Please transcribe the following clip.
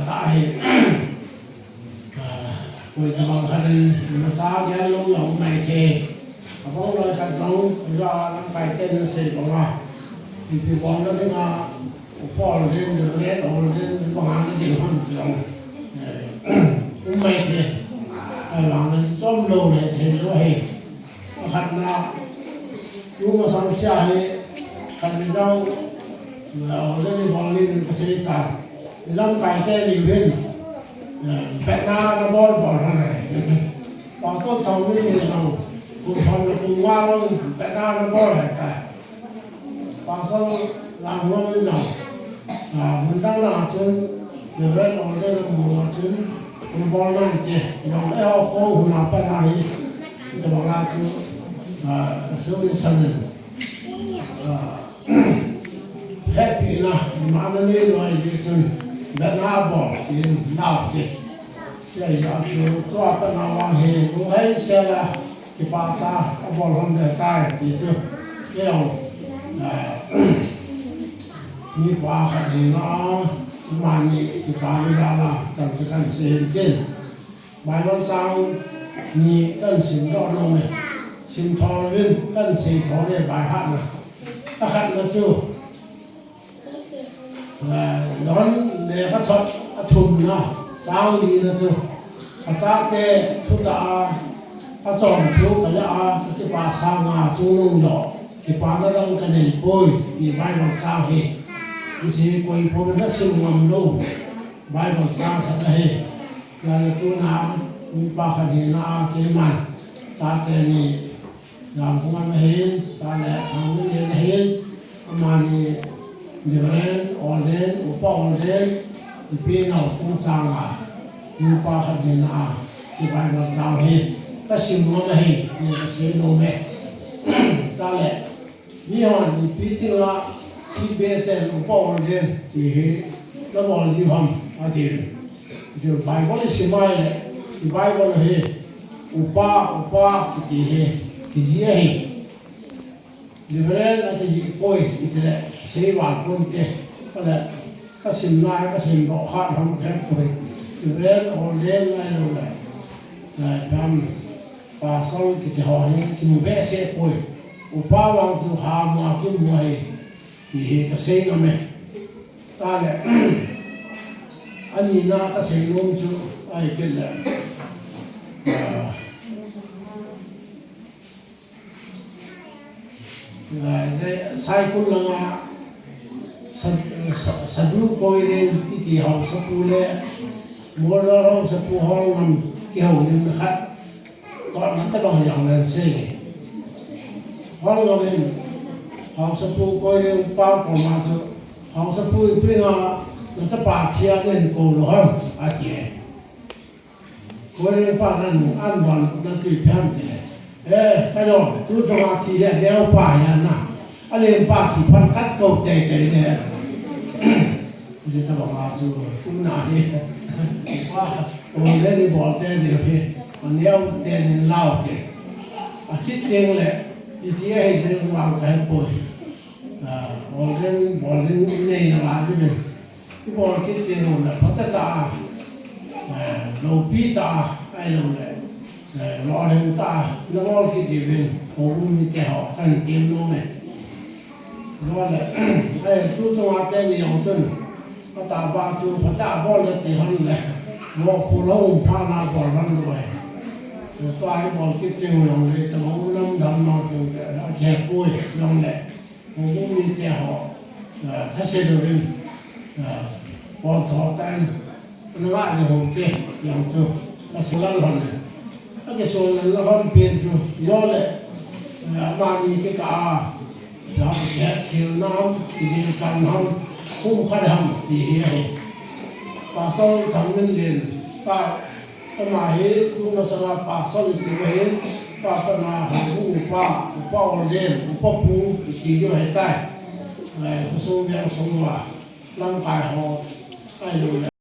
ตาเหตุคุยจะบางคันมาซาแย่ลงหยองในเทเขาบอกเลยกันสองก็ร่างกายเต้นเสร็จของเราพี่บอลแล้วนี่มาพ่อเราเล่นเดือดเล่นโอ้เล่นบางงานจริงห้องเสียงไม่เทไอ้หลังนั้นส้มโลเลยเทด้วยขัดมาอยู่มาสังเสียให้ขัดเราเล่นบอลเล่นเกษตรร่างกายเต้นอยู่เห็นแปะหน้าแล้วบอลอะไรบางคนทำไม่ได้เราคุณทำแล้วคุณว่าเราแปะหน้าแล้วบอลอะไรแต่บางคนหลังเราไม่ยอมมันตั้งหน้าจนเดี๋ยวเล่นเราเล่นหัวจนมันบอลนั่นเจ๊ยอมเอาโค้งหัวไปทางนี้จะบอกว่าคือซื้อเป็นสันนิษแฮปปี้นะมาไม่ได้ด้วยจนแบบน่าบอกที่น่าเจ๊ใช่อยากจะตัวเป็นนาวาเฮลุงให้เสร็จแล้วที่ป้าตาบอลคนเดียวตายที่สุดเกี่ยวมีป้าขัดหินอ่ะมานี่ที่ป้าไม่ได้ละสังเกตกันเสียจริงใบวันเสาร์นี่กันสิงดอกน้องเนี่ยสิงทอวินกันสีทอเนี่ยใบหัดนะถ้าขัดมาจู่ย้อนเลี้ยงทอดทุ่มนะสาวดีนะจู่ข้าจ้าเตะทุตาข้าสอนทุกขยะที่ป้าสร้างมาจุนุ่งหยอกที่ป้านั่งรังกันในป่วยที่ใบวันเสาร์เฮที่ป่วยพอเป็นนักสิ่งมันรู้ใบวันเสาร์ขัดเฮยาตัวน้ำมีป้าขัดหินน้ำเกี่ยมันซาเตนี่ยามพวกมันเห็นตาแหลกทางนี้เห็นมานี่เดี๋ยวเล่นออเล่นอุปออเล่นที่พี่น้องทุ่งสางมีป้าขัดหินน้ำที่ใบวันเสาร์เห็นก็สิ่งมันเห็นที่ก็เสียโนเมตาแหลกมีวันที่พี่ที่ละที่เบสเตนอุปออเล่นที่เห็นแล้วบอกที่ทำอาทิตย์ที่ใบบอลสิมาเลยที่ใบบอลเฮอุปาที่เฮที่จีเฮดิบเรนอาจจะจีป่วยที่เละเสียวันคนเตะก็เลยก็สิมนาก็สิมบอกขาดทำแค่ป่วยดิบเรนออเดนอะไรนู่นเลยทำปลาส้มที่หอยที่มันเบสเสียป่วยอุปาวางที่หามาที่มวยที่เฮก็เสียงไหมตาเลยอันนี้น่าก็เสียงลงจู่ไอ้กินเลยใช้คุณลังสะดุ้งคอยเรียนที่ห้องสปูเล่มัวเราสปูห้องมันเกี่ยวนิ่มขัดตอนนั้นต้องอย่างนั้นสิห้องเราเป็นห้องสปูคอยเรียนป้าผมมาสุห้องสปูอีกเรื่องนั่นสปาเทียเล่นโกลห้องอาเจียคอยเรียนป้านั่นอันวันนั่นคือแพมจีขยมทุกสมาธิเดียวป่ายันนะอะไรป่าสิพันกัดเก่าใจเนี่ยจะทำอะไรจู่ทุกนาทีว่าโอ้เล่นบอลเต้นเดียวพี่วันนี้เต้นเล่าเต้นคิดจริงเลยอีที่ให้เรื่องวางแผนป่วยบอลเล่นในอะไรที่เป็นที่บอลคิดจริงหมดเลยพัฒนาโลปีตาไอ้เราเลยรอเรื่องตาแล้วก็คิดดีเป็นผมมีแต่หอกกันเตรียมน้องเนี่ยแล้วเลยทุกจังหวัดเต้นอย่างเช่นพัตตาบ้าจูพัตตาบอลเลยตีหันเลยบอกผู้เล่าพานาบอลรันด้วยฝ่ายบอลคิดจริงอย่างเลยแต่ผมน้ำดำมาถึงแค่ป่วยอย่างเลยผมมีแต่หอกถ้าเสด็จเป็นบอลถอดแต่นึกว่าจะผมเตะอย่างเช่นก็สิ่งนั้นหล่นเลยก็ส่วนนั้นเราเปลี่ยนอยู่ย้อนเลยมาดีก็กาเราแค่เขียวน้ำที่ดีกันน้ำคุ้มค่าทำดีให้ปากซ้อนทำเงินเรียนถ้ามาเห็นลุงสมาปากซ้อนอีกทีเห็นป้าก็มาหาผู้ป้าเรียนป้าปูอีกทีก็ให้ใต้ผู้สูงยังสมว่าร่างกายหอให้ดู